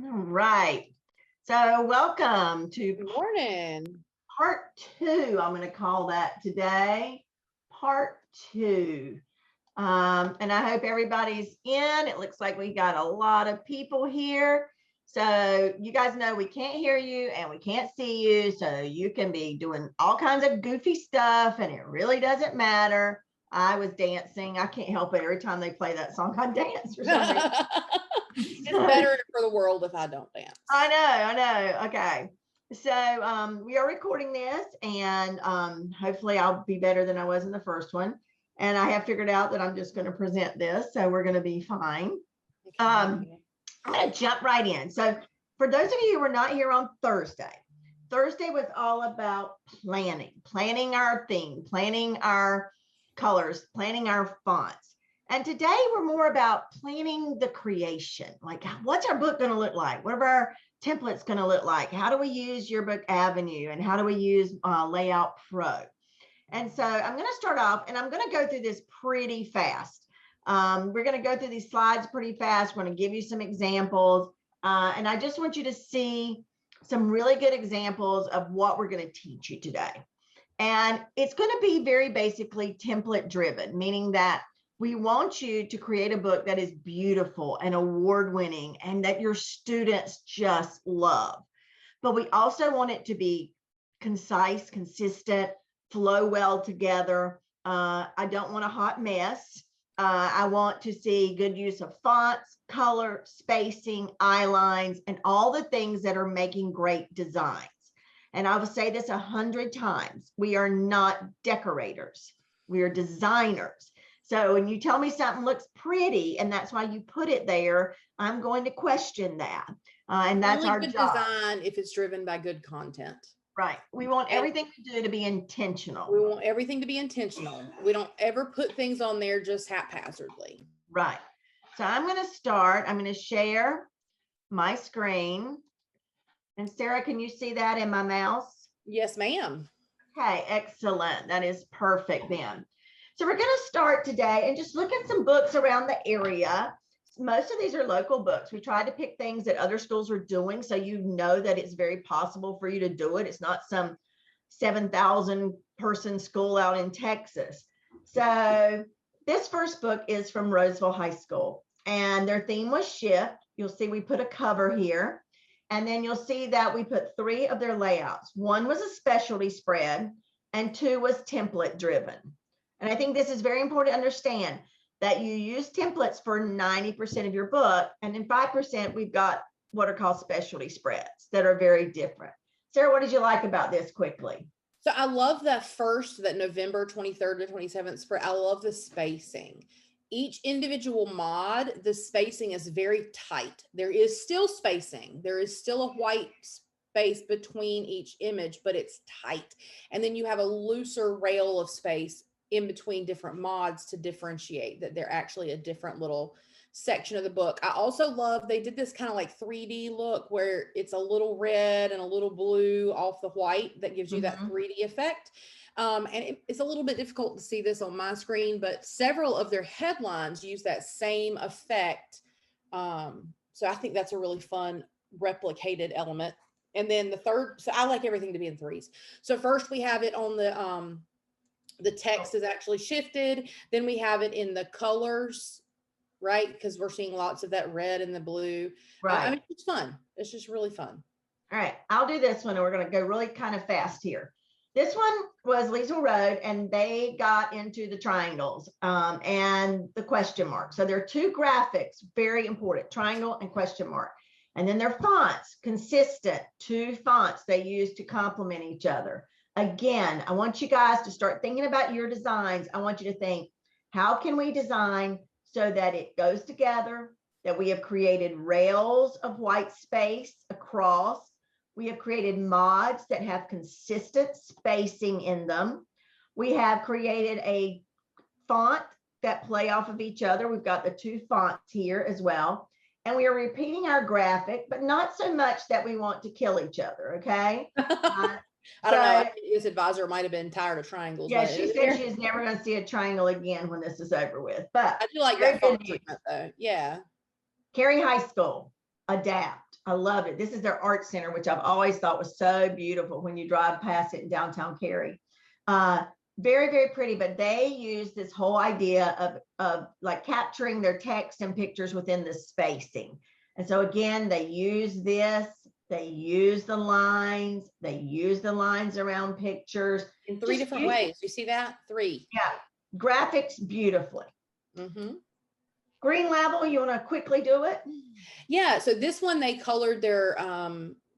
All right. So welcome to Good morning. part 2. I'm going to call that today, part 2. And I hope everybody's in. It looks like we got a lot of people here. So you guys know we can't hear you and we can't see you. So you can be doing all kinds of goofy stuff and it really doesn't matter. I was dancing. I can't help it. Every time they play that song, I dance for some reason. It's better for the world if I don't dance. I know. Okay. So we are recording this and hopefully I'll be better than I was in the first one. And I have figured out that I'm just going to present this. So we're going to be fine. I'm going to jump right in. So for those of you who were not here on Thursday was all about planning our theme, planning our colors, planning our fonts. And today we're more about planning the creation. Like, what's our book going to look like? What are our templates going to look like? How do we use Yearbook Avenue? And how do we use Layout Pro? And so I'm going to start off and I'm going to go through this pretty fast. We're going to go through these slides pretty fast. We're going to give you some examples. And I just want you to see some really good examples of what we're going to teach you today. And it's going to be very basically template driven, meaning that we want you to create a book that is beautiful and award-winning and that your students just love. But we also want it to be concise, consistent, flow well together. I don't want a hot mess. I want to see good use of fonts, color, spacing, eye lines, and all the things that are making great designs. And I will say this 100 times. We are not decorators. We are designers. So when you tell me something looks pretty and that's why you put it there, I'm going to question that. And that's our job. Design if it's driven by good content. Right. We want everything we do to be intentional. We want everything to be intentional. We don't ever put things on there just haphazardly. Right. So I'm going to start. I'm going to share my screen. And Sarah, can you see that in my mouse? Yes, ma'am. Okay, excellent. That is perfect then. So we're going to start today and just look at some books around the area. Most of these are local books. We tried to pick things that other schools are doing so you know that it's very possible for you to do it. It's not some 7,000 person school out in Texas. So this first book is from Roseville High School and their theme was shift. You'll see we put a cover here and then you'll see that we put 3 of their layouts. 1 was a specialty spread and 2 was template driven. And I think this is very important to understand that you use templates for 90% of your book. And in 5%, we've got what are called specialty spreads that are very different. Sarah, what did you like about this quickly? So I love that November 23rd to 27th spread. I love the spacing. Each individual mod, the spacing is very tight. There is still spacing. There is still a white space between each image, but it's tight. And then you have a looser rail of space in between different mods to differentiate that they're actually a different little section of the book. I also love they did this kind of like 3D look where it's a little red and a little blue off the white that gives you that 3D effect. And it's a little bit difficult to see this on my screen, but several of their headlines use that same effect. So I think that's a really fun replicated element. And then the third, so I like everything to be in 3s. So first we have it on the text is actually shifted. Then we have it in the colors, right? Because we're seeing lots of that red and the blue. Right. I mean, it's fun. It's just really fun. All right. I'll do this one and we're going to go really kind of fast here. This one was Liesel Road and they got into the triangles and the question mark. So there are 2 graphics, very important, triangle and question mark. And then their fonts, consistent, 2 fonts they use to complement each other. Again, I want you guys to start thinking about your designs. I want you to think, how can we design so that it goes together, that we have created rails of white space across. We have created mods that have consistent spacing in them. We have created a font that play off of each other. We've got the 2 fonts here as well. And we are repeating our graphic, but not so much that we want to kill each other, okay? I don't know. I think his advisor might have been tired of triangles. Yeah, she said she's never going to see a triangle again when this is over with. But I do like that font treatment, though. Yeah. Cary High School, adapt. I love it. This is their art center, which I've always thought was so beautiful when you drive past it in downtown Cary. Very, very pretty, but they use this whole idea of like capturing their text and pictures within the spacing. And so again, they use this, they use the lines around pictures. In three different ways. You see that? 3. Yeah, graphics beautifully. Green Level, you want to quickly do it? Yeah, so this one they colored their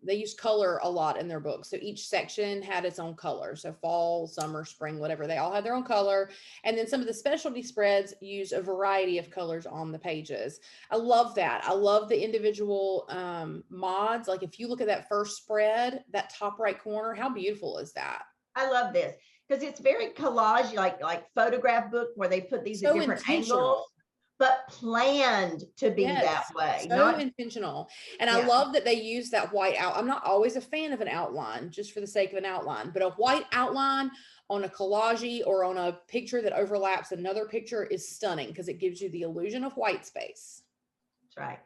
they used color a lot in their book. So each section had its own color. So fall, summer, spring, whatever, they all had their own color. And then some of the specialty spreads used a variety of colors on the pages. I love that. I love the individual mods. Like if you look at that first spread, that top right corner, how beautiful is that? I love this because it's very collage, like photograph book where they put these at different angles, but planned to be that way. So not intentional. And I love that they use that white out. I'm not always a fan of an outline just for the sake of an outline, but a white outline on a collage or on a picture that overlaps another picture is stunning because it gives you the illusion of white space. That's right.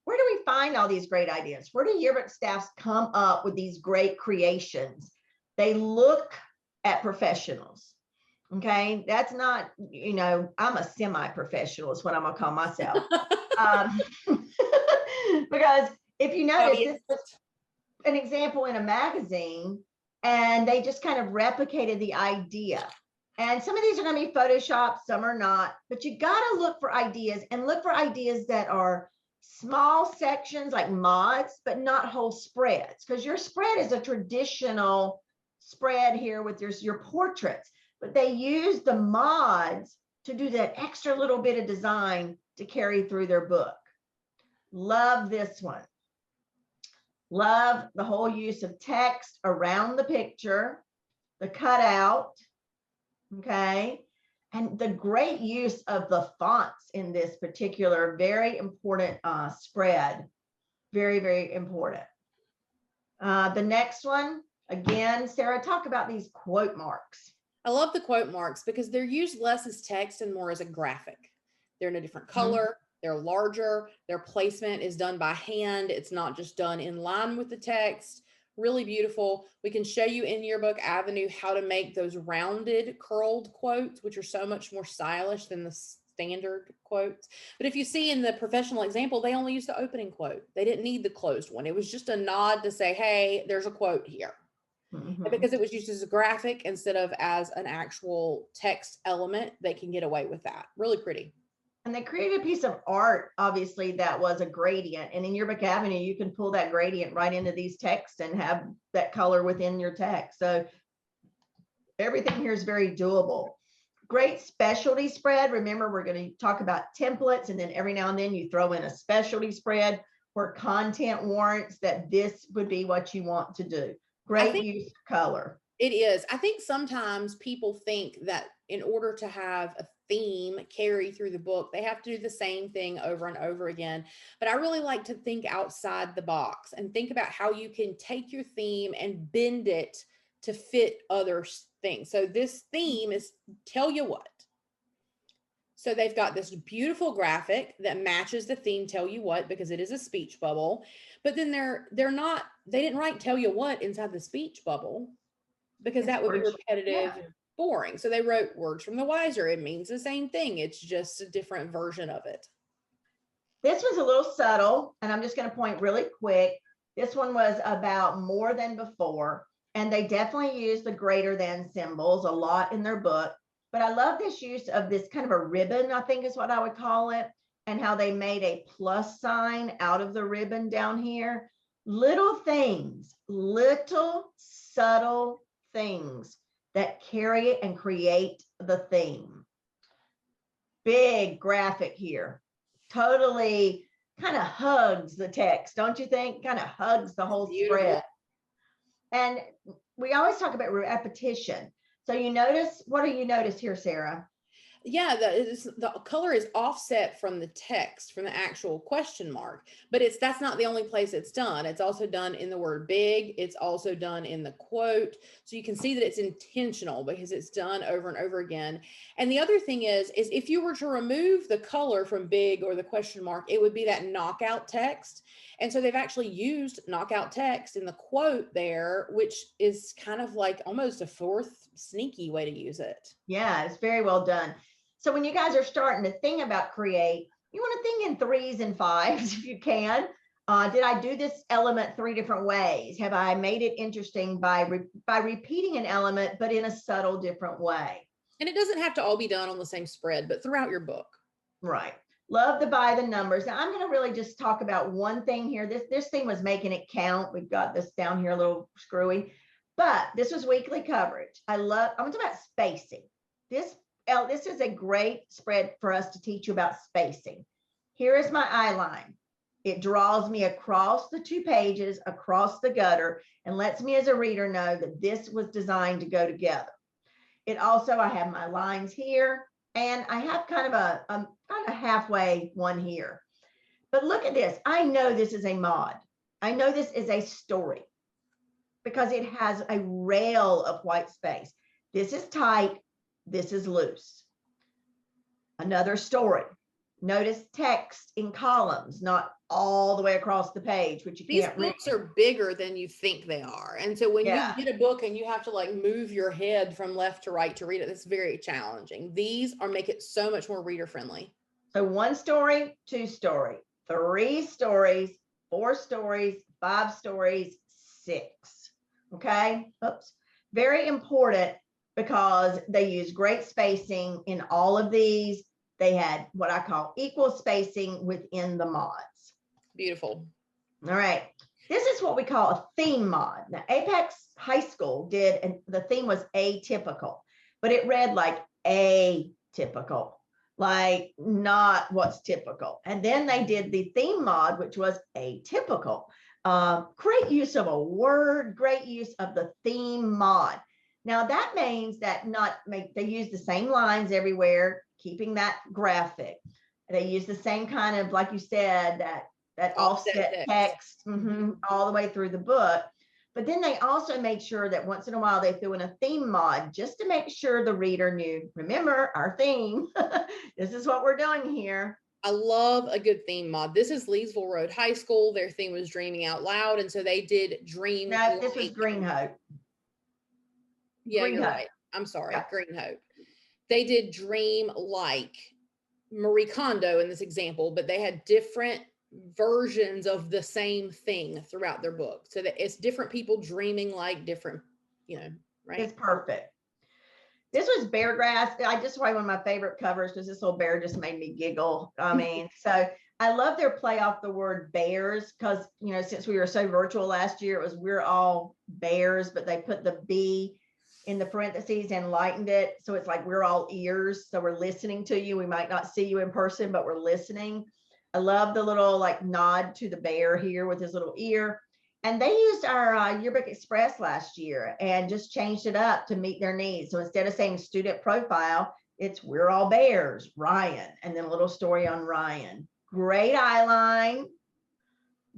Where do we find all these great ideas? Where do yearbook staffs come up with these great creations? They look at professionals. Okay, that's not, I'm a semi-professional is what I'm gonna call myself. Because if you notice, this was an example in a magazine and they just kind of replicated the idea. And some of these are gonna be Photoshopped, some are not, but you gotta look for ideas and look for ideas that are small sections like mods, but not whole spreads, because your spread is a traditional spread here with your portraits. But they use the mods to do that extra little bit of design to carry through their book. Love this one. Love the whole use of text around the picture, the cutout, okay? And the great use of the fonts in this particular very important spread. Very, very important. The next one, again, Sarah, talk about these quote marks. I love the quote marks because they're used less as text and more as a graphic. They're in a different color, they're larger, their placement is done by hand. It's not just done in line with the text. Really beautiful. We can show you in Yearbook Avenue how to make those rounded curled quotes, which are so much more stylish than the standard quotes. But if you see in the professional example, they only used the opening quote. They didn't need the closed one. It was just a nod to say, hey, there's a quote here. And because it was used as a graphic instead of as an actual text element, they can get away with that. Really pretty. And they created a piece of art, obviously, that was a gradient. And in Yearbook Avenue, you can pull that gradient right into these texts and have that color within your text. So everything here is very doable. Great specialty spread. Remember, we're going to talk about templates, and then every now and then you throw in a specialty spread where content warrants that this would be what you want to do. Great use of color. It is. I think sometimes people think that in order to have a theme carry through the book, they have to do the same thing over and over again. But I really like to think outside the box and think about how you can take your theme and bend it to fit other things. So this theme is tell you what. So they've got this beautiful graphic that matches the theme tell you what, because it is a speech bubble. But then they didn't write tell you what inside the speech bubble because that would be repetitive and boring. So they wrote words from the wiser. It means the same thing. It's just a different version of it. This was a little subtle, and I'm just going to point really quick. This one was about more than before, and they definitely use the greater than symbols a lot in their book. But I love this use of this kind of a ribbon, I think is what I would call it, and how they made a plus sign out of the ribbon down here. Little things, little subtle things that carry and create the theme. Big graphic here. Totally kind of hugs the text, don't you think? Kind of hugs the whole spread. And we always talk about repetition. So you notice, what do you notice here, Sarah? Yeah, the color is offset from the text, from the actual question mark, but that's not the only place it's done. It's also done in the word big. It's also done in the quote. So you can see that it's intentional because it's done over and over again. And the other thing is if you were to remove the color from big or the question mark, it would be that knockout text. And so they've actually used knockout text in the quote there, which is kind of like almost a fourth sneaky way to use it. Yeah, it's very well done. So when you guys are starting to think about create, you want to think in 3s and 5s if you can. Did I do this element 3 different ways? Have I made it interesting by repeating an element, but in a subtle different way? And it doesn't have to all be done on the same spread, but throughout your book. Right. Love to buy the numbers. Now I'm going to really just talk about one thing here. This thing was making it count. We've got this down here a little screwy, but this was weekly coverage. I'm going to talk about spacing. This is a great spread for us to teach you about spacing. Here is my eye line. It draws me across the 2 pages, across the gutter, and lets me as a reader know that this was designed to go together. It also, I have my lines here, and I have kind of a halfway one here. But look at this. I know this is a mod. I know this is a story because it has a rail of white space. This is tight. This is loose. Another story. Notice text in columns, not all the way across the page, which you can't read. These books are bigger than you think they are. And so when you get a book and you have to like move your head from left to right to read it, it's very challenging. These make it so much more reader friendly. So 1 story, 2 story, 3 stories, 4 stories, 5 stories, 6. Okay. Oops. Very important because they use great spacing in all of these. They had what I call equal spacing within the mods. Beautiful. All right. This is what we call a theme mod. Now, Apex High School did, and the theme was atypical, but it read like atypical, like not what's typical. And then they did the theme mod, which was atypical. Great use of a word, great use of the theme mod. Now that means that they use the same lines everywhere, keeping that graphic. They use the same kind of, like you said, that offset text all the way through the book. But then they also made sure that once in a while they threw in a theme mod just to make sure the reader knew, remember our theme. This is what we're doing here. I love a good theme mod. This is Liesel Road High School. Their theme was Dreaming Out Loud. And so they did Dream. No, this was Green Hope. Yeah, you're right. I'm sorry. Yeah. Green Hope. They did Dream like Marie Kondo in this example, but they had different versions of the same thing throughout their book. So that it's different people dreaming like different, right? It's perfect. This was Bear Grass. I just write one of my favorite covers because this little bear just made me giggle. I mean, so I love their play off the word bears because, since we were so virtual last year, it was we're all bears, but they put the B in the parentheses and lightened it. So it's like we're all ears. So we're listening to you. We might not see you in person, but we're listening. I love the little nod to the bear here with his little ear. And they used our Yearbook Express last year and just changed it up to meet their needs. So instead of saying student profile, it's we're all bears, Ryan, and then a little story on Ryan. Great eyeline,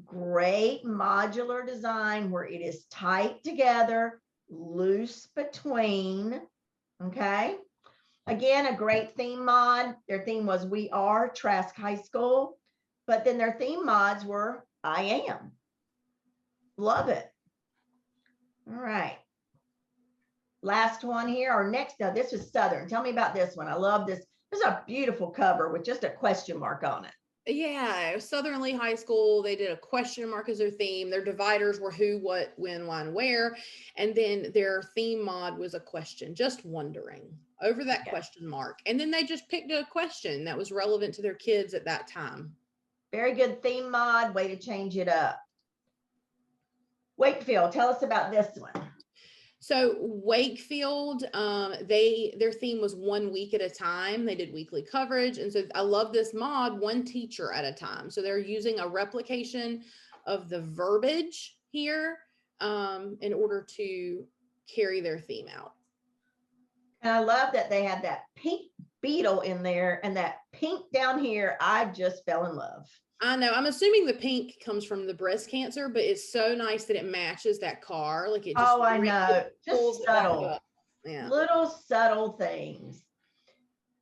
great modular design where it is tight together, loose between, okay? Again, a great theme mod. Their theme was We Are Trask High School, but then their theme mods were I Am. Love it. All right. Last one here, or next, no, this is Southern. Tell me about this one. I love this. This is a beautiful cover with just a question mark on it. Yeah, Southern Lee High School, they did a question mark as their theme. Their dividers were who, what, when, why, and where. And then their theme mod was a question, just wondering, over that question mark. And then they just picked a question that was relevant to their kids at that time. Very good theme mod, way to change it up. Wakefield, tell us about this one. So Wakefield, their theme was 1 week at a time. They did weekly coverage. And so I love this mod, one teacher at a time. So they're using a replication of the verbiage here in order to carry their theme out. And I love that they have that pink beetle in there, and that pink down here, I just fell in love. I know. I'm assuming the pink comes from the breast cancer, but it's so nice that it matches that car. Like it just Oh, I really know. pulls Just it back subtle, up. Yeah. little subtle things.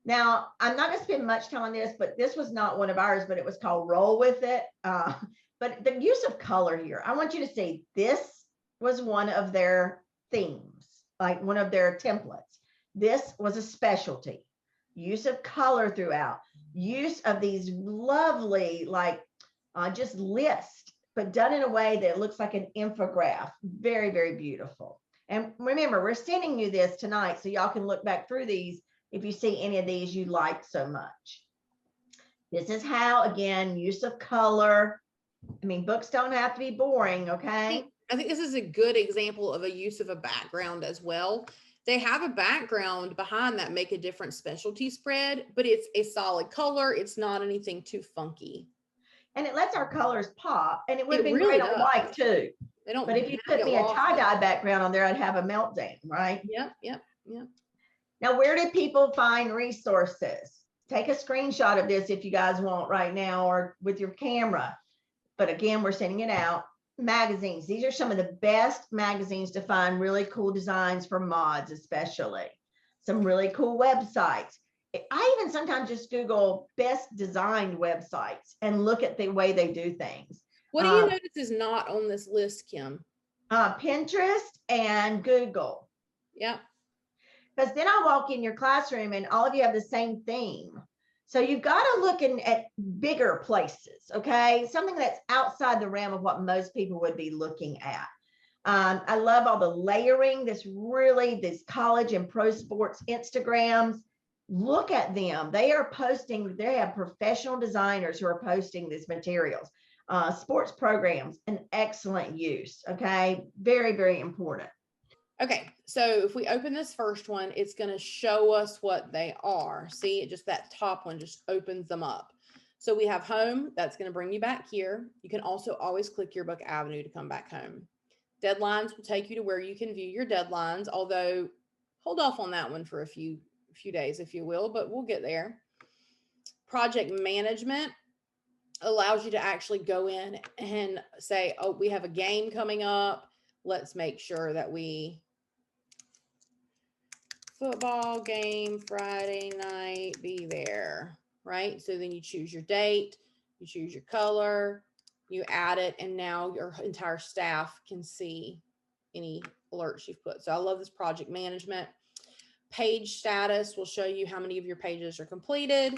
Now, I'm not going to spend much time on this, but this was not one of ours, but it was called Roll With It. But the use of color here, I want you to see this was one of their themes, like one of their templates. This was a specialty. Use of color throughout, use of these lovely, like just lists, but done in a way that looks like an infograph. Very, very beautiful. And remember, we're sending you this tonight so y'all can look back through these if you see any of these you like so much. This is how, again, use of color. I mean, books don't have to be boring, okay? I think this is a good example of a use of a background as well. They have a background behind that make a different specialty spread, but it's a solid color. It's not anything too funky. And it lets our colors pop, and it would have been really great on white too. They don't. But if you put me a tie-dye background on there, I'd have a meltdown, right? Yep. Now, where do people find resources? Take a screenshot of this if you guys want right now, or with your camera. But again, we're sending it out. Magazines. These are some of the best magazines to find really cool designs for mods, especially. Some really cool websites. I even sometimes just Google best designed websites and look at the way they do things. What do you notice is not on this list, Kim? Pinterest and Google. Yeah. Because then I walk in your classroom and all of you have the same theme. So you've got to look at bigger places, okay? Something that's outside the realm of what most people would be looking at. I love all the layering, this college and pro sports Instagrams. Look at them. They are posting, they have professional designers who are posting these materials. Sports programs, an excellent use, okay? Very, very important. Okay, so if we open this first one, it's going to show us what they are. See, it just that top one just opens them up. So we have home, that's going to bring you back here. You can also always click Yearbook Avenue to come back home. Deadlines will take you to where you can view your deadlines, although hold off on that one for a few days, if you will, but we'll get there. Project management allows you to actually go in and say, oh, we have a game coming up. Let's make sure that we football game Friday night, be there, right? So then you choose your date, you choose your color, you add it, and now your entire staff can see any alerts you've put. So I love this project management. Page status will show you how many of your pages are completed.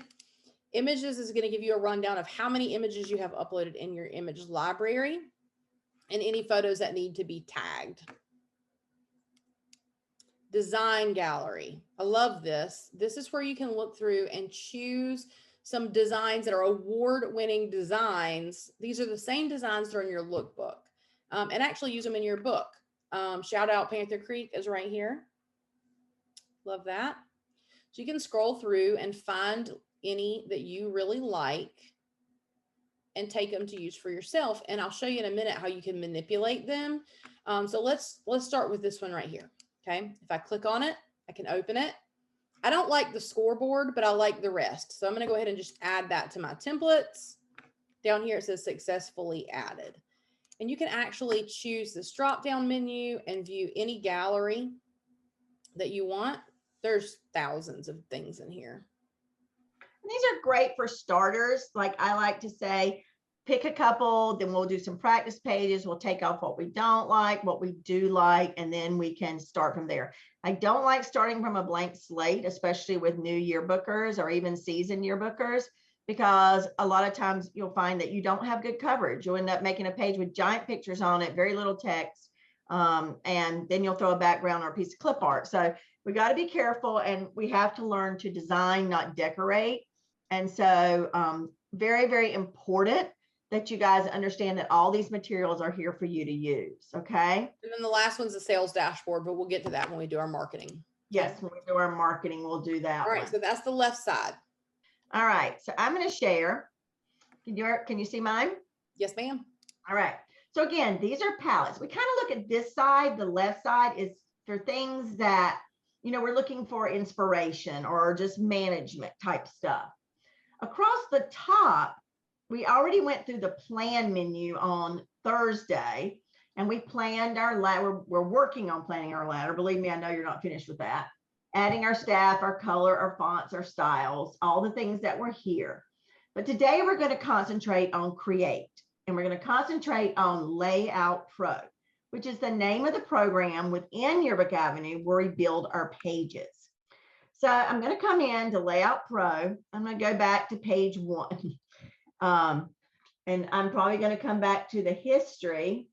Images is going to give you a rundown of how many images you have uploaded in your image library and any photos that need to be tagged. Design gallery. I love this. This is where you can look through and choose some designs that are award-winning designs. These are the same designs that are in your lookbook, and actually use them in your book. Shout out Panther Creek is right here. Love that. So you can scroll through and find any that you really like and take them to use for yourself. And I'll show you in a minute how you can manipulate them. So let's start with this one right here. Okay, if I click on it, I can open it. I don't like the scoreboard, but I like the rest. So I'm going to go ahead and just add that to my templates. Down here, it says successfully added. And you can actually choose this drop-down menu and view any gallery that you want. There's thousands of things in here. These are great for starters. Like I like to say, pick a couple, then we'll do some practice pages. We'll take off what we don't like, what we do like, and then we can start from there. I don't like starting from a blank slate, especially with new yearbookers or even seasoned yearbookers, because a lot of times you'll find that you don't have good coverage. You'll end up making a page with giant pictures on it, very little text, and then you'll throw a background or a piece of clip art. So we got to be careful, and we have to learn to design, not decorate. And so very, very important that you guys understand that all these materials are here for you to use, okay? And then the last one's the sales dashboard, but we'll get to that when we do our marketing. Yes, when we do our marketing, we'll do that. All right, so that's the left side. All right, so I'm going to share. Can you see mine? Yes, ma'am. All right. So again, these are palettes. We kind of look at this side. The left side is for things that we're looking for inspiration or just management type stuff. Across the top, we already went through the plan menu on Thursday, and we planned our ladder. We're working on planning our ladder. Believe me, I know you're not finished with that. Adding our staff, our color, our fonts, our styles, all the things that were here. But today we're going to concentrate on create, and we're going to concentrate on Layout Pro, which is the name of the program within Yearbook Avenue where we build our pages. So I'm going to come in to Layout Pro. I'm going to go back to page 1. And I'm probably going to come back to the history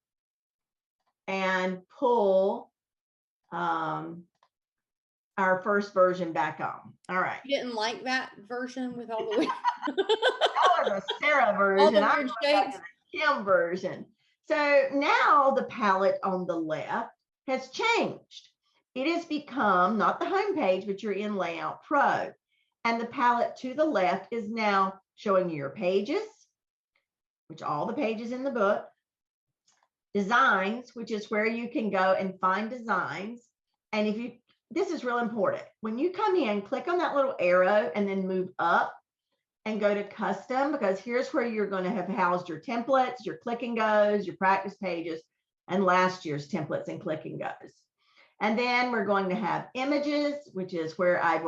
and pull our first version back on. All right. You didn't like that version with all the way. That was a Sarah version. All the I'm weird going back shapes. to the Kim version. So now the palette on the left has changed. It has become not the home page, but you're in Layout Pro. And the palette to the left is now showing you your pages, which all the pages in the book, designs, which is where you can go and find designs. And if you, this is real important. When you come in, click on that little arrow and then move up and go to custom, because here's where you're going to have housed your templates, your click and goes, your practice pages, and last year's templates and click and goes. And then we're going to have images, which is where I've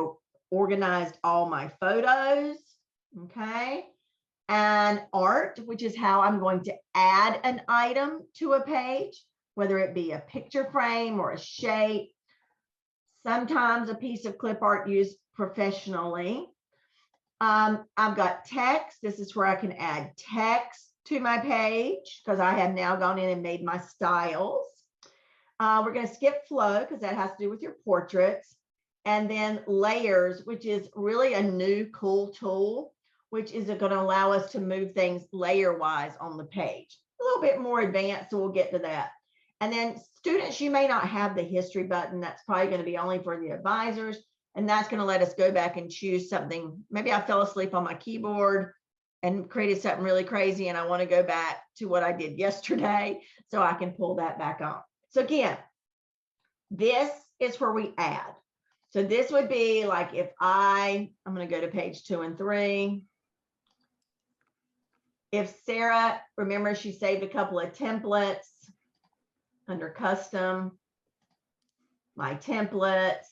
organized all my photos. Okay. And art, which is how I'm going to add an item to a page, whether it be a picture frame or a shape, sometimes a piece of clip art used professionally. I've got text. This is where I can add text to my page because I have now gone in and made my styles. We're going to skip flow because that has to do with your portraits. And then layers, which is really a new cool tool, which is going to allow us to move things layer-wise on the page. A little bit more advanced, so we'll get to that. And then students, you may not have the history button. That's probably going to be only for the advisors. And that's going to let us go back and choose something. Maybe I fell asleep on my keyboard and created something really crazy, and I want to go back to what I did yesterday, so I can pull that back on. So again, this is where we add. So this would be like if I'm going to go to page 2 and 3. If Sarah, remember she saved a couple of templates under custom, my templates,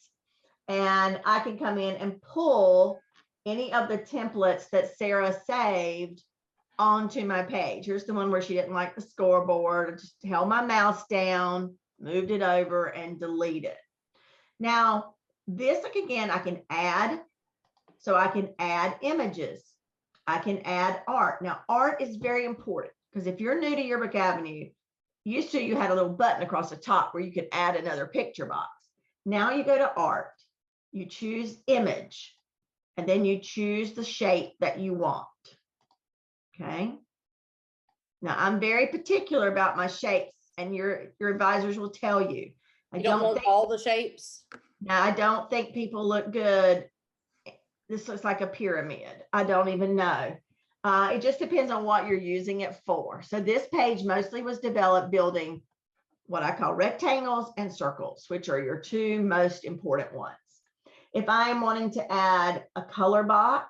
and I can come in and pull any of the templates that Sarah saved onto my page. Here's the one where she didn't like the scoreboard. I just held my mouse down, moved it over, and delete it. Now, this, like, again, I can add. So I can add images. I can add art. Now, art is very important because if you're new to Yearbook Avenue, used to you had a little button across the top where you could add another picture box. Now you go to art, you choose image, and then you choose the shape that you want. Okay. Now I'm very particular about my shapes, and your advisors will tell you. You don't want all the shapes? Now I don't think people look good. This looks like a pyramid. I don't even know. It just depends on what you're using it for. So this page mostly was developed building what I call rectangles and circles, which are your two most important ones. If I'm wanting to add a color box,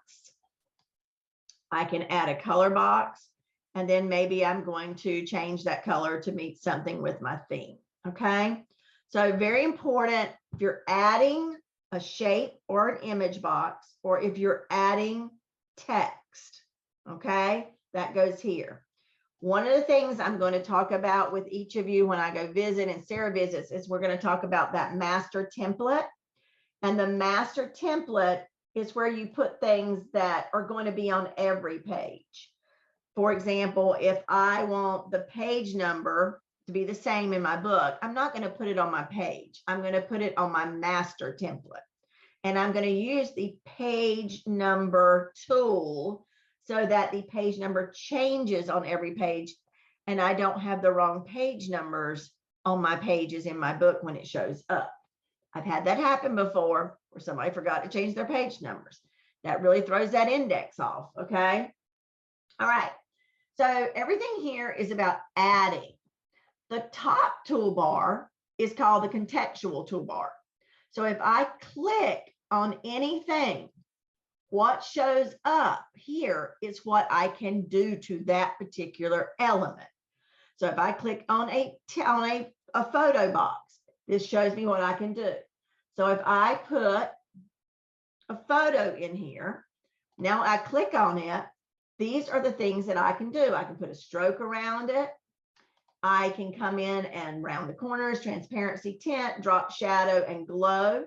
I can add a color box, and then maybe I'm going to change that color to meet something with my theme. Okay. So very important if you're adding a shape or an image box, or if you're adding text, okay, that goes here. One of the things I'm going to talk about with each of you when I go visit and Sarah visits is we're going to talk about that master template. And the master template is where you put things that are going to be on every page. For example, if I want the page number to be the same in my book, I'm not going to put it on my page. I'm going to put it on my master template. And I'm going to use the page number tool so that the page number changes on every page and I don't have the wrong page numbers on my pages in my book when it shows up. I've had that happen before where somebody forgot to change their page numbers. That really throws that index off, okay? All right, so everything here is about adding. The top toolbar is called the contextual toolbar. So if I click on anything, what shows up here is what I can do to that particular element. So if I click on a photo box, this shows me what I can do. So if I put a photo in here, now I click on it, these are the things that I can do. I can put a stroke around it. I can come in and round the corners, transparency, tint, drop shadow, and glow.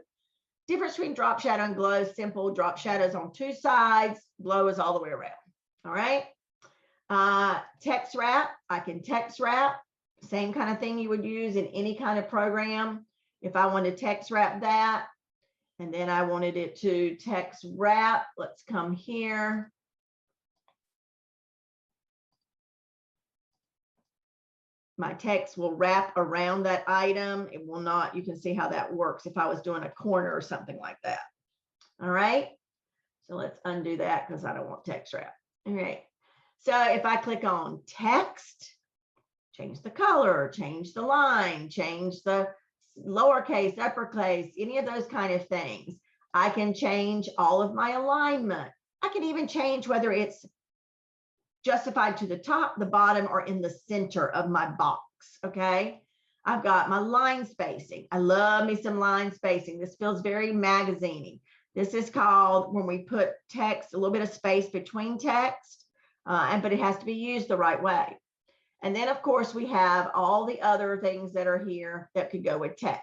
Difference between drop shadow and glow is simple. Drop shadows on two sides, glow is all the way around. All right. Text wrap, I can text wrap, same kind of thing you would use in any kind of program. If I want to text wrap that, and then I wanted it to text wrap, let's come here. My text will wrap around that item. It will not, you can see how that works if I was doing a corner or something like that. All right. So let's undo that because I don't want text wrap. All right. So if I click on text, change the color, change the line, change the lowercase, uppercase, any of those kind of things. I can change all of my alignment. I can even change whether it's justified to the top, the bottom, or in the center of my box, okay? I've got my line spacing. I love me some line spacing. This feels very magazine-y. This is called when we put text, a little bit of space between text, but it has to be used the right way. And then, of course, we have all the other things that are here that could go with text.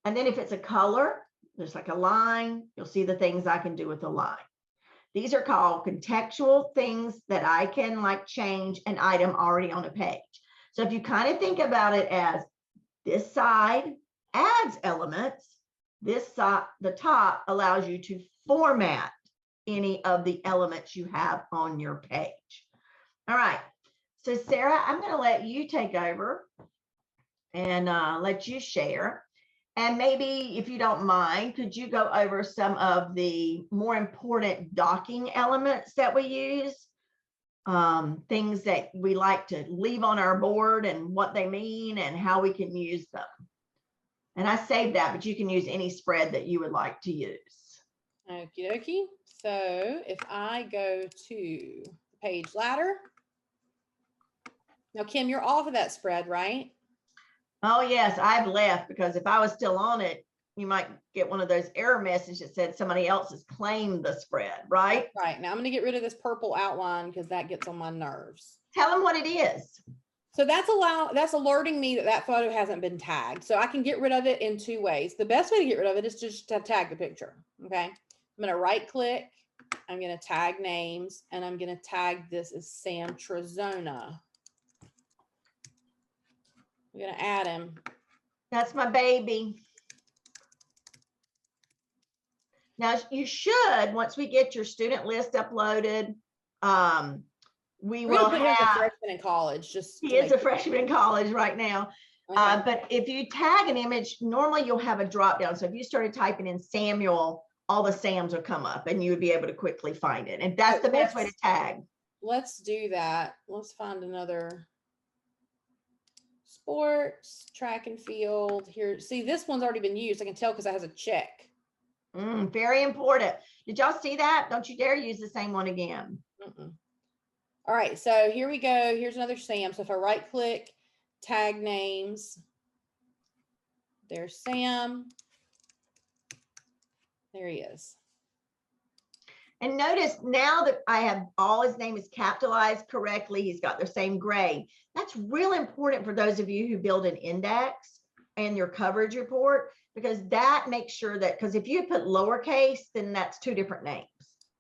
And then if it's a color, there's like a line, you'll see the things I can do with the line. These are called contextual things that I can like change an item already on a page. So if you kind of think about it as this side adds elements, this side, the top allows you to format any of the elements you have on your page. All right. So Sarah, I'm going to let you take over and let you share. And maybe if you don't mind, could you go over some of the more important docking elements that we use? Things that we like to leave on our board and what they mean and how we can use them. And I saved that, but you can use any spread that you would like to use. Okie dokie. So if I go to the page ladder. Now, Kim, you're off of that spread, right? Oh, yes, I've left because if I was still on it, you might get one of those error messages that said somebody else has claimed the spread, right? Right. Now I'm going to get rid of this purple outline because that gets on my nerves. Tell them what it is. So that's alerting me that that photo hasn't been tagged. So I can get rid of it in two ways. The best way to get rid of it is just to tag the picture. Okay. I'm going to right click. I'm going to tag names and I'm going to tag this as Sam Trezona. I'm going to add him. That's my baby. Now you should, once we get your student list uploaded, we will have a freshman in college. He is a freshman in college right now. Okay. But if you tag an image, normally you'll have a drop down. So if you started typing in Samuel, all the Sams will come up and you would be able to quickly find it. And that's the best way to tag. Let's do that. Let's find another sports, track and field here. See, this one's already been used. I can tell because it has a check. Very important. Did y'all see that? Don't you dare use the same one again. All right, so here we go. Here's another Sam. So if I right click, tag names, there's Sam. There he is. And notice now that I have all his name is capitalized correctly, he's got the same grade. That's real important for those of you who build an index and your coverage report, because that makes sure that, because if you put lowercase, then that's two different names.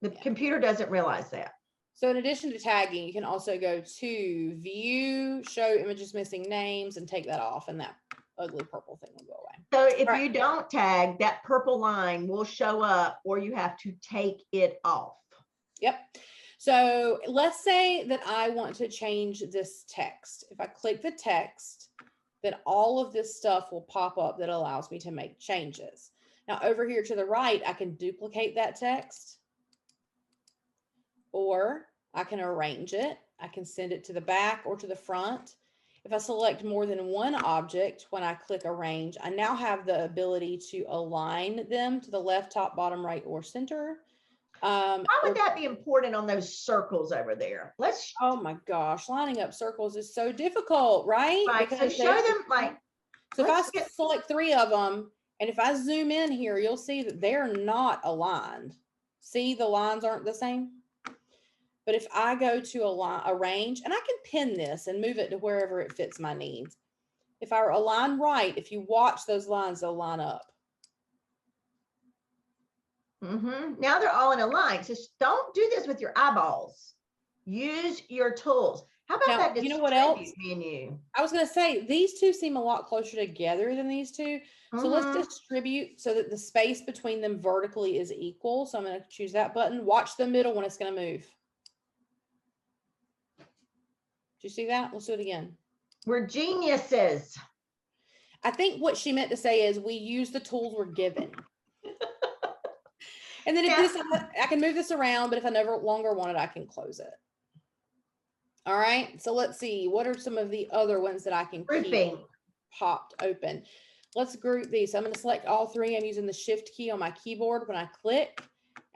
The computer doesn't realize that. So in addition to tagging, you can also go to view, show images missing names, and take that off, and that ugly purple thing will go away. So if you don't tag, that purple line will show up, or you have to take it off. Yep. So let's say that I want to change this text. If I click the text, then all of this stuff will pop up that allows me to make changes. Now over here to the right, I can duplicate that text, or I can arrange it. I can send it to the back or to the front. If I select more than one object, when I click arrange, I now have the ability to align them to the left, top, bottom, right, or center. Why would that be important on those circles over there? Let's. Oh my gosh, lining up circles is so difficult, right? Right. So show them like. So if I select 3 of them, and if I zoom in here, you'll see that they're not aligned. See, the lines aren't the same. But if I go to arrange, and I can pin this and move it to wherever it fits my needs. If I align right, if you watch those lines, they'll line up. Now they're all in a line. So don't do this with your eyeballs. Use your tools. How about now, that? You know what else? Menu. I was going to say, these two seem a lot closer together than these two. So let's distribute so that the space between them vertically is equal. So I'm going to choose that button. Watch the middle when it's going to move. Do you see that? Let's do it again. We're geniuses. I think what she meant to say is we use the tools we're given. And then if I can move this around, but if I no longer want it, I can close it. All right. So let's see. What are some of the other ones that I can keep popped open? Let's group these. So I'm going to select all 3. I'm using the shift key on my keyboard when I click,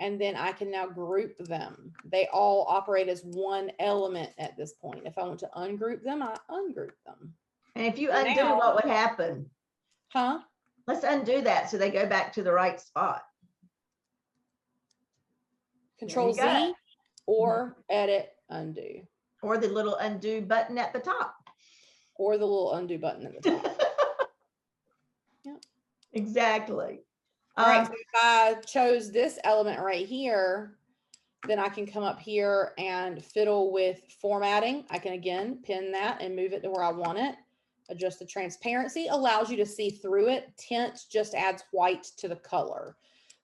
and then I can now group them. They all operate as one element at this point. If I want to ungroup them, I ungroup them. And if you undo, what would happen? Huh? Let's undo that so they go back to the right spot. Control Z or edit undo. Or the little undo button at the top. Or the little undo button at the top. Yep. Exactly. All right. So if I chose this element right here, then I can come up here and fiddle with formatting. I can again pin that and move it to where I want it. Adjust the transparency, allows you to see through it. Tint just adds white to the color.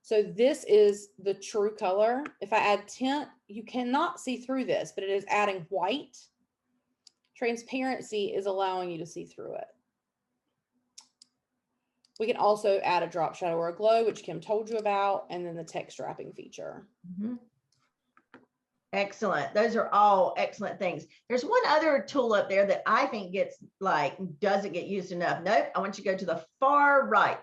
So this is the true color. If I add tint, you cannot see through this, but it is adding white. Transparency is allowing you to see through it. We can also add a drop shadow or a glow, which Kim told you about, and then the text wrapping feature. Excellent. Those are all excellent things. There's one other tool up there that I think doesn't get used enough. Nope. I want you to go to the far right.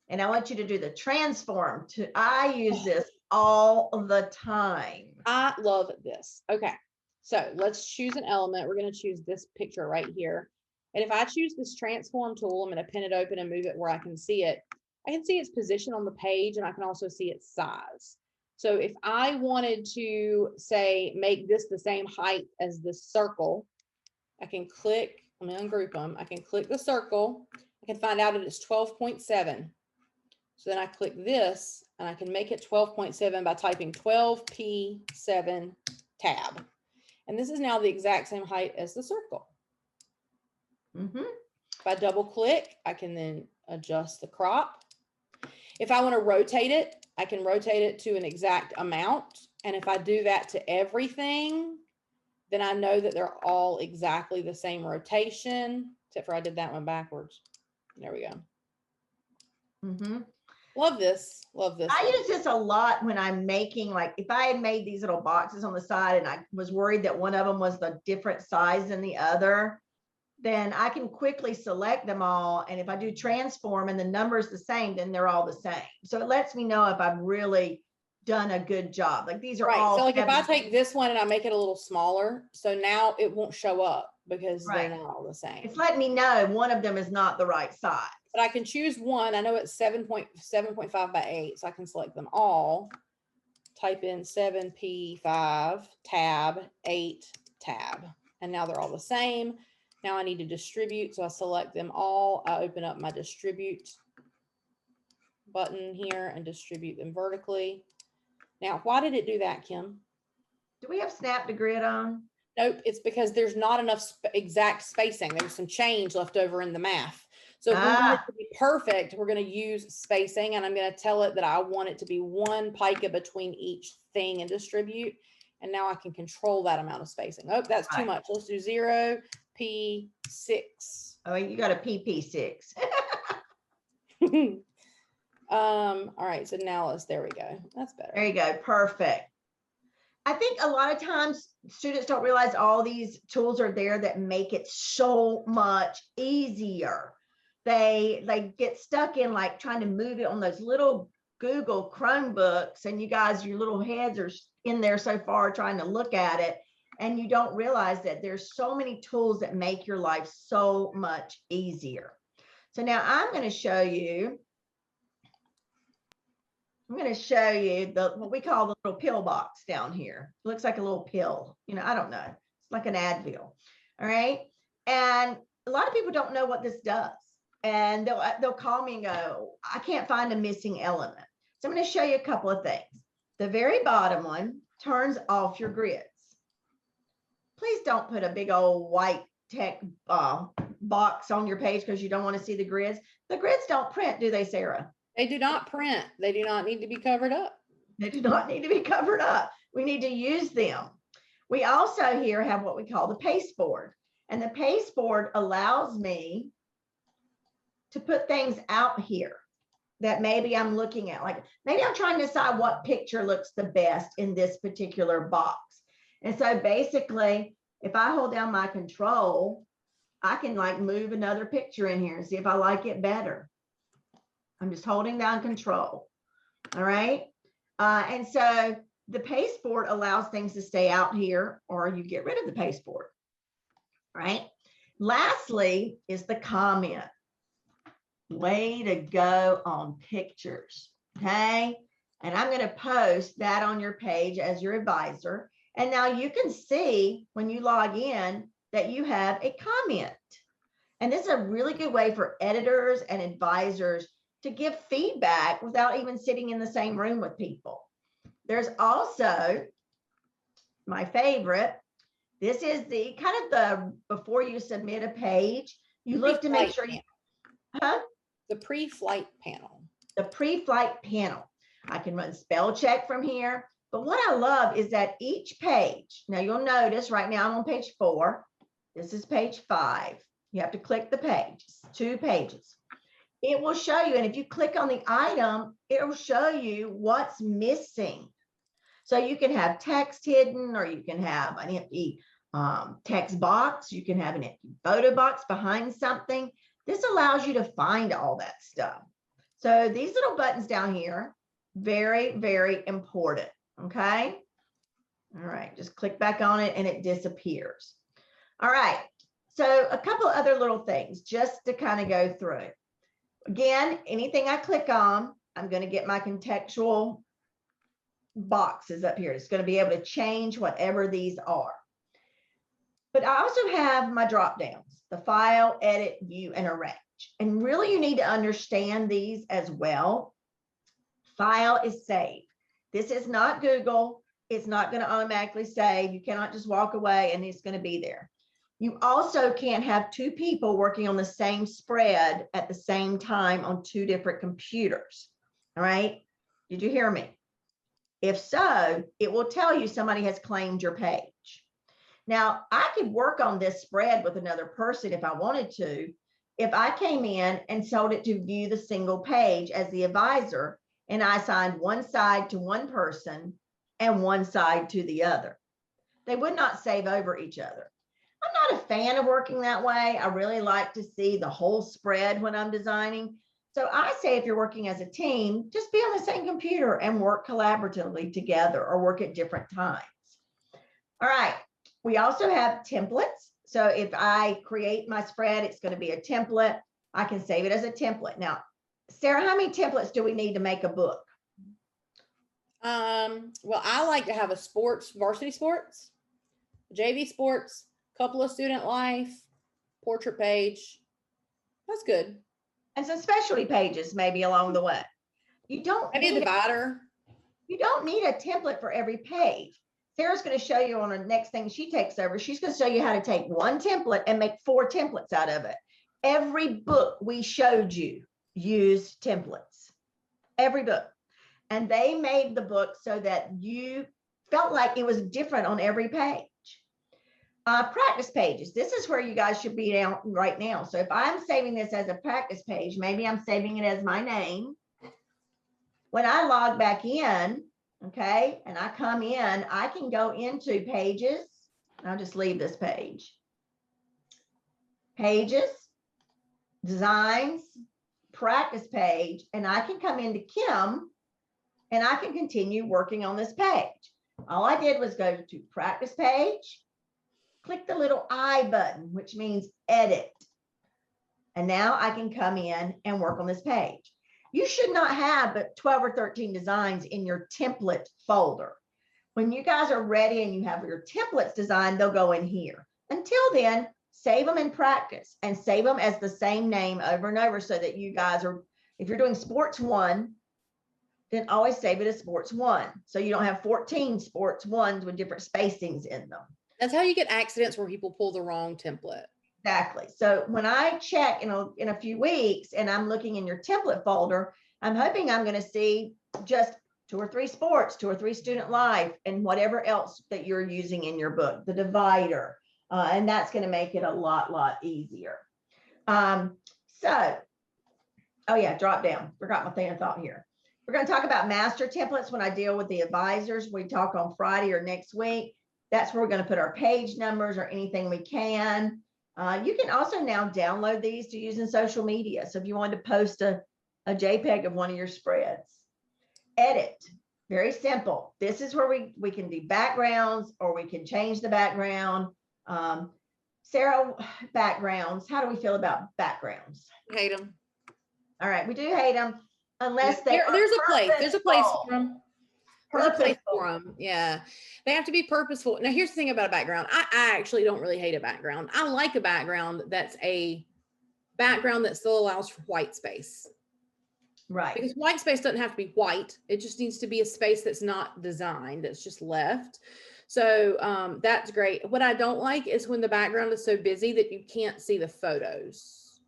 And I want you to do the transform. I use this all the time. I love this. Okay, so let's choose an element. We're going to choose this picture right here. And if I choose this transform tool, I'm going to pin it open and move it where I can see it. I can see its position on the page, and I can also see its size. So if I wanted to, say, make this the same height as this circle, I can click, let me ungroup them. I can click the circle. I can find out that it's 12.7. So then I click this, and I can make it 12.7 by typing 12P7 tab. And this is now the exact same height as the circle. If I double click, I can then adjust the crop. If I want to rotate it, I can rotate it to an exact amount. And if I do that to everything, then I know that they're all exactly the same rotation, except for I did that one backwards. There we go. Love this. Love this. I use this a lot when I'm making, like, if I had made these little boxes on the side and I was worried that one of them was the different size than the other, then I can quickly select them all. And if I do transform and the number is the same, then they're all the same. So it lets me know if I've really done a good job. Like these are all. So like if I take this one and I make it a little smaller, so now it won't show up because they're not all the same. It's letting me know one of them is not the right size. But I can choose one. I know it's 7.5 by 8. So I can select them all. Type in 7P5 tab 8 tab. And now they're all the same. Now I need to distribute. So I select them all. I open up my distribute button here and distribute them vertically. Now, why did it do that, Kim? Do we have snap to grid on? Nope. It's because there's not enough exact spacing. There's some change left over in the math. So if we want it to be perfect, we're going to use spacing, and I'm going to tell it that I want it to be 1 pica between each thing and distribute. And now I can control that amount of spacing. Oh, that's too much. Let's do 0P6. Oh, you got a PP6. All right. So now there we go. That's better. There you go. Perfect. I think a lot of times students don't realize all these tools are there that make it so much easier. They get stuck in like trying to move it on those little Google Chromebooks, and you guys, your little heads are in there so far trying to look at it, and you don't realize that there's so many tools that make your life so much easier. So now I'm going to show you the what we call the little pill box down here. It looks like a little pill. I don't know. It's like an Advil. All right. And a lot of people don't know what this does. And they'll call me and go, I can't find a missing element. So I'm going to show you a couple of things. The very bottom one turns off your grids. Please don't put a big old white tech box on your page because you don't want to see the grids. The grids don't print, do they, Sarah? They do not print. They do not need to be covered up. They do not need to be covered up. We need to use them. We also here have what we call the paste board. And the paste board allows me to put things out here that maybe I'm looking at. Like maybe I'm trying to decide what picture looks the best in this particular box. And so basically, if I hold down my control, I can like move another picture in here and see if I like it better. I'm just holding down control. All right. And so the paste board allows things to stay out here, or you get rid of the paste board. Right. Lastly is the comment. Way to go on pictures. Okay. And I'm going to post that on your page as your advisor. And now you can see when you log in that you have a comment. And this is a really good way for editors and advisors to give feedback without even sitting in the same room with people. There's also my favorite. This is the kind of the before you submit a page, you look to make sure you, the pre-flight panel. The pre-flight panel. I can run spell check from here. But what I love is that each page, now you'll notice right now I'm on page 4. This is page 5. You have to click the page, 2 pages. It will show you, and if you click on the item, it will show you what's missing. So you can have text hidden, or you can have an empty text box. You can have an empty photo box behind something. This allows you to find all that stuff. So these little buttons down here, very, very important. Okay. All right. Just click back on it and it disappears. All right. So a couple of other little things just to kind of go through it. Again, anything I click on, I'm going to get my contextual boxes up here. It's going to be able to change whatever these are. But I also have my drop downs, the file, edit, view, and arrange. And really you need to understand these as well. File is saved. This is not Google. It's not going to automatically save. You cannot just walk away and it's going to be there. You also can't have 2 people working on the same spread at the same time on 2 different computers. All right. Did you hear me? If so, it will tell you somebody has claimed your page. Now, I could work on this spread with another person if I wanted to. If I came in and told it to view the single page as the advisor, and I assigned one side to one person and one side to the other, they would not save over each other. I'm not a fan of working that way. I really like to see the whole spread when I'm designing. So I say if you're working as a team, just be on the same computer and work collaboratively together or work at different times. All right. We also have templates. So if I create my spread, it's going to be a template. I can save it as a template. Now, Sarah, how many templates do we need to make a book? Well, I like to have a sports, varsity sports, JV sports, couple of student life, portrait page. That's good. And some specialty pages maybe along the way. You don't maybe a divider. You don't need a template for every page. Sarah's going to show you on the next thing she takes over. She's going to show you how to take one template and make 4 templates out of it. Every book we showed you used templates. Every book. And they made the book so that you felt like it was different on every page. Practice pages. This is where you guys should be down right now. So if I'm saving this as a practice page, maybe I'm saving it as my name. When I log back in, Okay, and I come in, I can go into pages. I'll just leave this page. Pages, designs, practice page, and I can come into Kim and I can continue working on this page. All I did was go to practice page, click the little I button, which means edit. And now I can come in and work on this page. You should not have but 12 or 13 designs in your template folder. When you guys are ready and you have your templates designed, they'll go in here. Until then, save them in practice and save them as the same name over and over so that you guys are, if you're doing sports 1, then always save it as sports 1. So you don't have 14 sports 1s with different spacings in them. That's how you get accidents where people pull the wrong template. Exactly. So when I check in a few weeks and I'm looking in your template folder, I'm hoping I'm going to see just 2 or 3 sports, 2 or 3 student life, and whatever else that you're using in your book, the divider. And that's going to make it a lot easier. So, oh yeah, drop down. Forgot my thing of thought here. We're going to talk about master templates when I deal with the advisors. We talk on Friday or next week. That's where we're going to put our page numbers or anything we can. You can also now download these to use in social media. So if you wanted to post a JPEG of one of your spreads. Edit, very simple. This is where we can do backgrounds or we can change the background. Sarah, backgrounds, how do we feel about backgrounds? Hate them. All right, we do hate them unless there's a place for them. There's a place for them. Yeah, they have to be purposeful. Now here's the thing about a background. I actually don't really hate a background. I like a background that's a background that still allows for white space. Right. Because white space doesn't have to be white. It just needs to be a space that's not designed, that's just left. So that's great. What I don't like is when the background is so busy that you can't see the photos.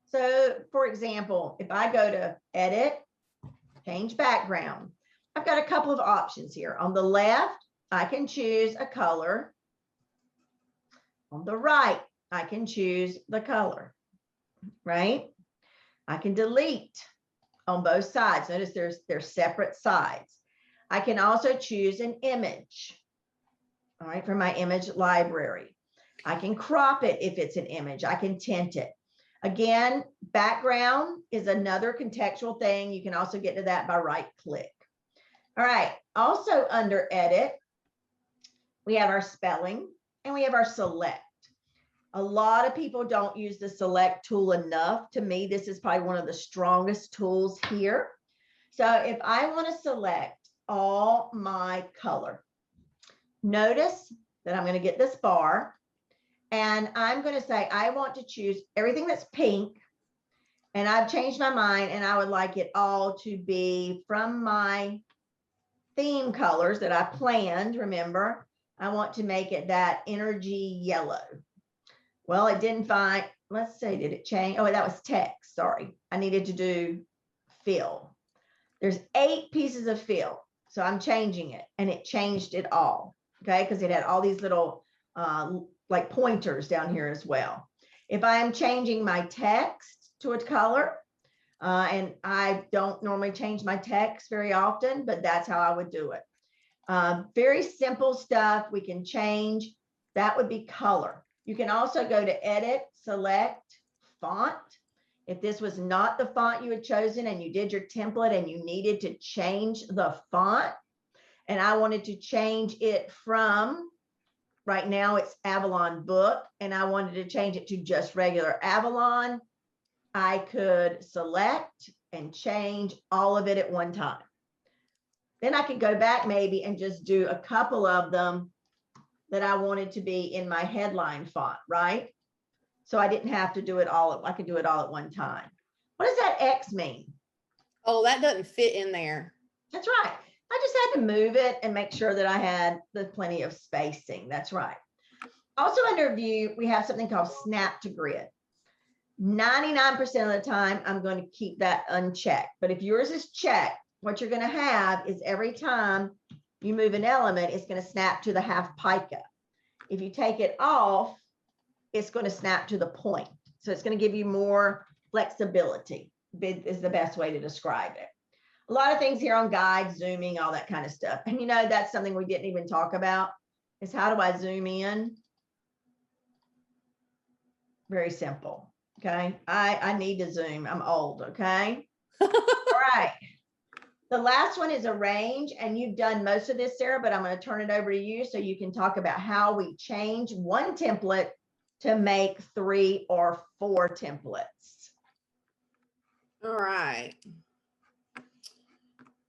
So for example, if I go to edit, change background, I've got a couple of options here. On the left, I can choose a color. On the right, I can choose the color, right? I can delete on both sides. Notice there's separate sides. I can also choose an image, all right, for my image library. I can crop it if it's an image. I can tint it. Again, background is another contextual thing. You can also get to that by right click. All right, also under edit, we have our spelling and we have our select. A lot of people don't use the select tool enough. To me, this is probably one of the strongest tools here. So if I want to select all my color, notice that I'm going to get this bar and I'm going to say, I want to choose everything that's pink. And I've changed my mind and I would like it all to be from my theme colors that I planned. Remember, I want to make it that energy yellow. Well, it didn't find, let's see, did it change? Oh, that was text. Sorry. I needed to do fill. There's 8 pieces of fill. So I'm changing it and it changed it all. Okay. Because it had all these little like pointers down here as well. If I am changing my text to a color, and I don't normally change my text very often, but that's how I would do it. Very simple stuff we can change. That would be color. You can also go to edit, select font. If this was not the font you had chosen and you did your template and you needed to change the font, and I wanted to change it from, right now it's Avalon Book, and I wanted to change it to just regular Avalon, I could select and change all of it at one time. Then I could go back maybe and just do a couple of them that I wanted to be in my headline font, right? So I didn't have to do it all. I could do it all at one time. What does that X mean? Oh, that doesn't fit in there. That's right. I just had to move it and make sure that I had plenty of spacing. That's right. Also under view, we have something called snap to grid. 99% of the time, I'm going to keep that unchecked. But if yours is checked, what you're going to have is every time you move an element, it's going to snap to the half pica. If you take it off, it's going to snap to the point. So it's going to give you more flexibility, is the best way to describe it. A lot of things here on guides, zooming, all that kind of stuff. And you know, that's something we didn't even talk about is how do I zoom in? Very simple. Okay. I need to zoom. I'm old. Okay. All right. The last one is arrange, and you've done most of this, Sarah, but I'm going to turn it over to you so you can talk about how we change one template to make 3 or 4 templates. All right.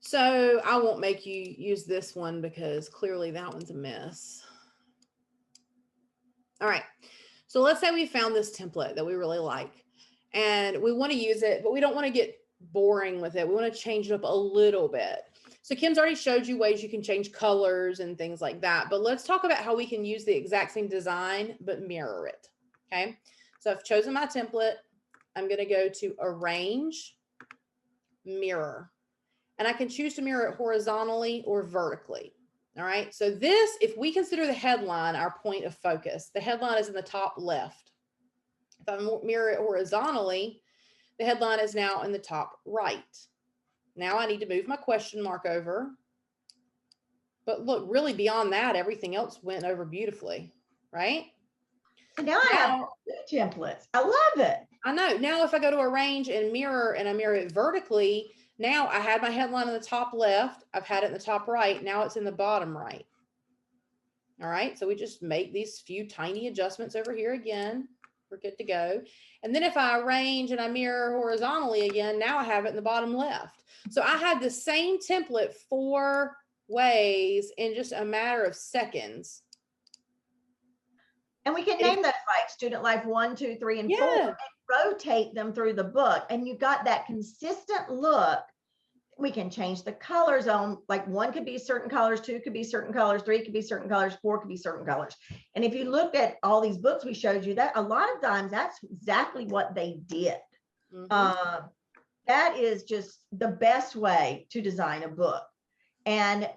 So I won't make you use this one because clearly that one's a mess. All right. So let's say we found this template that we really like and we want to use it, but we don't want to get boring with it. We want to change it up a little bit. So Kim's already showed you ways you can change colors and things like that, but let's talk about how we can use the exact same design, but mirror it. Okay. So I've chosen my template. I'm going to go to arrange, mirror, and I can choose to mirror it horizontally or vertically. All right. So this, if we consider the headline our point of focus, the headline is in the top left. If I mirror it horizontally, the headline is now in the top right. Now I need to move my question mark over. But look, really beyond that, everything else went over beautifully, right? So now I have templates. I love it. I know. Now if I go to arrange and mirror and I mirror it vertically, now I had my headline in the top left. I've had it in the top right. Now it's in the bottom right. All right. So we just make these few tiny adjustments over here again. We're good to go. And then if I arrange and I mirror horizontally again, now I have it in the bottom left. So I had the same template 4 ways in just a matter of seconds. And we can name those like Student Life 1, 2, 3, and 4 and rotate them through the book. And you got that consistent look. We can change the colors on, like 1 could be certain colors, 2 could be certain colors, 3 could be certain colors, 4 could be certain colors. And if you look at all these books we showed you, that a lot of times that's exactly what they did. Mm-hmm. That is just the best way to design a book. And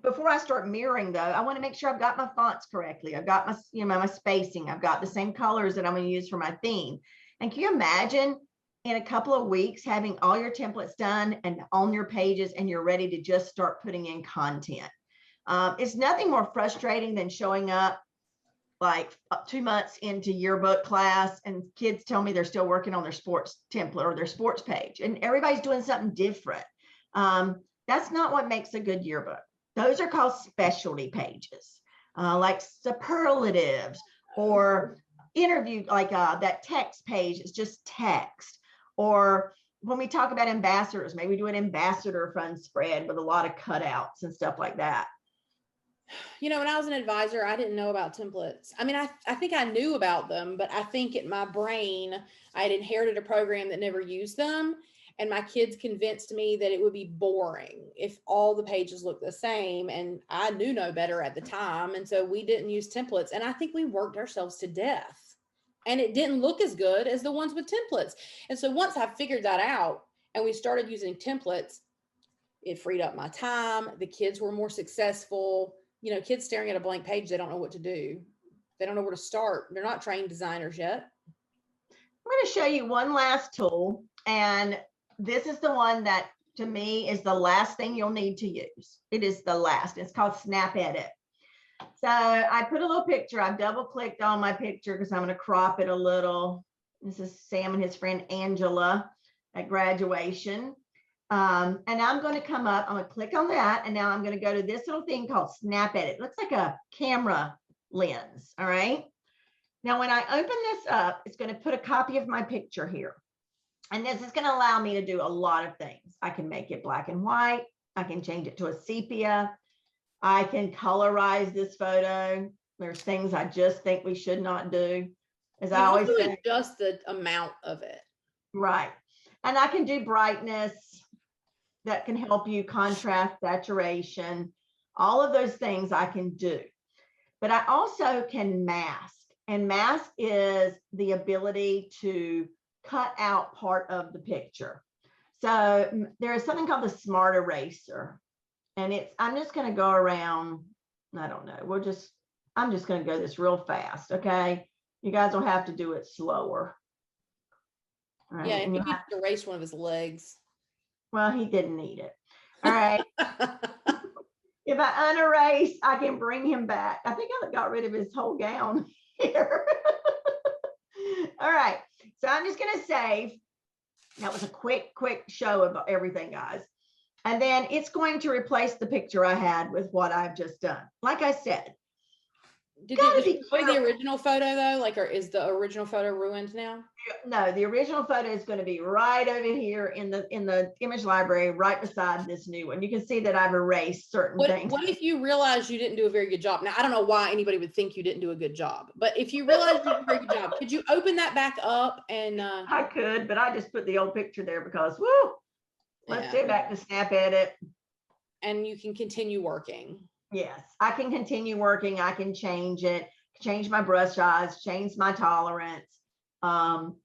before I start mirroring though, I want to make sure I've got my fonts correctly. I've got my, my spacing. I've got the same colors that I'm going to use for my theme. And can you imagine in a couple of weeks having all your templates done and on your pages and you're ready to just start putting in content? It's nothing more frustrating than showing up like 2 months into yearbook class and kids tell me they're still working on their sports template or their sports page and everybody's doing something different. That's not what makes a good yearbook. Those are called specialty pages, like superlatives or interview, like that text page is just text. Or when we talk about ambassadors, maybe do an ambassador fun spread with a lot of cutouts and stuff like that. You know, when I was an advisor, I didn't know about templates. I mean, I think I knew about them, but I think in my brain, I had inherited a program that never used them. And my kids convinced me that it would be boring if all the pages looked the same. And I knew no better at the time. And so we didn't use templates. And I think we worked ourselves to death. And it didn't look as good as the ones with templates. And so once I figured that out and we started using templates, it freed up my time. The kids were more successful. You know, kids staring at a blank page, they don't know what to do. They don't know where to start. They're not trained designers yet. I'm going to show you one last tool. And this is the one that to me is the last thing you'll need to use. It is the last. It's called Snap Edit. So I put a little picture. I've double clicked on my picture because I'm going to crop it a little. This is Sam and his friend Angela at graduation. And I'm going to come up, I'm going to click on that. And now I'm going to go to this little thing called Snap Edit. It looks like a camera lens. All right. Now, when I open this up, it's going to put a copy of my picture here. And this is going to allow me to do a lot of things. I can make it black and white. I can change it to a sepia. I can colorize this photo. There's things I just think we should not do. As I always say, adjust the amount of it. Right. And I can do brightness that can help you, contrast, saturation, all of those things I can do. But I also can mask. And mask is the ability to cut out part of the picture. So there is something called the Smart Eraser. And I'm just going to go around, I don't know, I'm just going to go this real fast, okay? You guys will have to do it slower. Right? Yeah, and you have to erase one of his legs. Well, he didn't need it. All right. If I unerase, I can bring him back. I think I got rid of his whole gown here. All right. So I'm just going to save. That was a quick show of everything, guys. And then it's going to replace the picture I had with what I've just done. Like I said, Did it destroy the original photo though? Like, or is the original photo ruined now? No, the original photo is going to be right over here in the image library, right beside this new one. You can see that I've erased certain things. What if you realize you didn't do a very good job? Now, I don't know why anybody would think you didn't do a good job, but if you realize you did a very good job, could you open that back up? And I could, but I just put the old picture there because, woo, let's go back to Snap Edit. And you can continue working. Yes, I can continue working. I can change it, change my brush size, change my tolerance,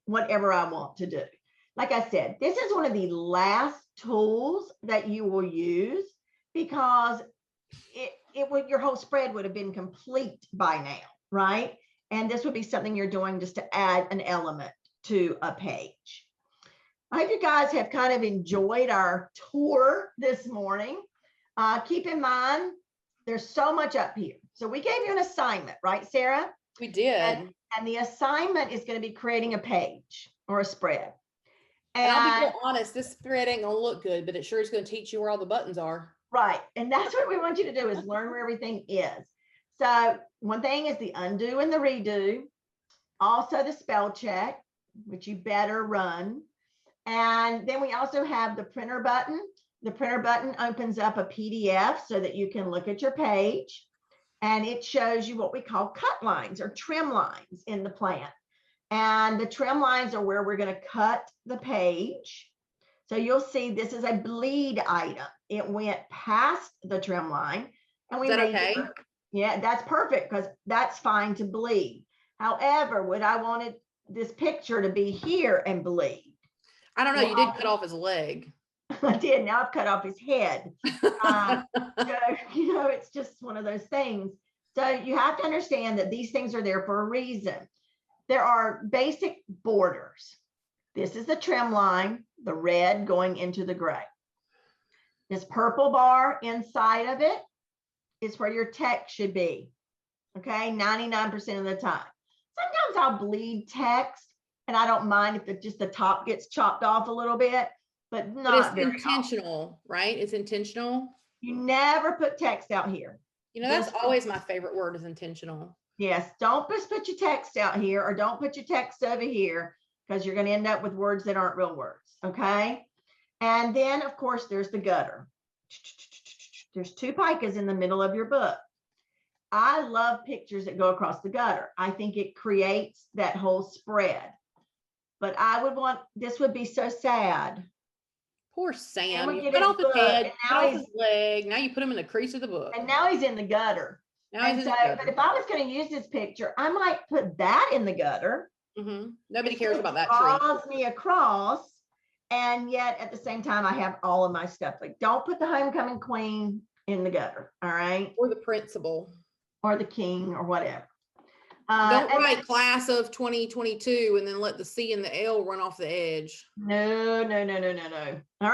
whatever I want to do. Like I said, this is one of the last tools that you will use because your whole spread would have been complete by now, right? And this would be something you're doing just to add an element to a page. I hope you guys have kind of enjoyed our tour this morning. Keep in mind, there's so much up here. So we gave you an assignment, right, Sarah? We did. And the assignment is going to be creating a page or a spread. And I'll be real honest, this spread ain't gonna look good, but it sure is going to teach you where all the buttons are. Right. And that's what we want you to do is learn where everything is. So one thing is the undo and the redo. Also the spell check, which you better run. And then we also have the printer button. The printer button opens up a PDF so that you can look at your page, and it shows you what we call cut lines or trim lines in the plan. And the trim lines are where we're going to cut the page. So you'll see this is a bleed item. It went past the trim line. And we is that okay? Yeah, that's perfect because that's fine to bleed. However, would I wanted this picture to be here and bleed? I don't know. You did cut off his leg. I did. Now I've cut off his head. So, it's just one of those things. So you have to understand that these things are there for a reason. There are basic borders. This is the trim line, the red going into the gray. This purple bar inside of it is where your text should be. Okay, 99% of the time. Sometimes I'll bleed text and I don't mind if just the top gets chopped off a little bit. But not it's intentional, right? It's intentional. You never put text out here. That's always my favorite word is intentional. Yes. Don't just put your text out here or don't put your text over here because you're going to end up with words that aren't real words. Okay. And then, of course, there's the gutter. There's 2 picas in the middle of your book. I love pictures that go across the gutter. I think it creates that whole spread. But this would be so sad. Poor Sam. You cut off his head, cut off his leg. Now you put him in the crease of the book. And now he's in the gutter. But if I was going to use this picture, I might put that in the gutter. Mm-hmm. Nobody cares about that draws me across. And yet at the same time, I have all of my stuff. Like, don't put the homecoming queen in the gutter. All right. Or the principal. Or the king or whatever. Don't write class of 2022 and then let the C and the L run off the edge. No. All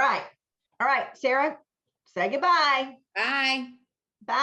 right, Sarah, say goodbye. Bye. Bye.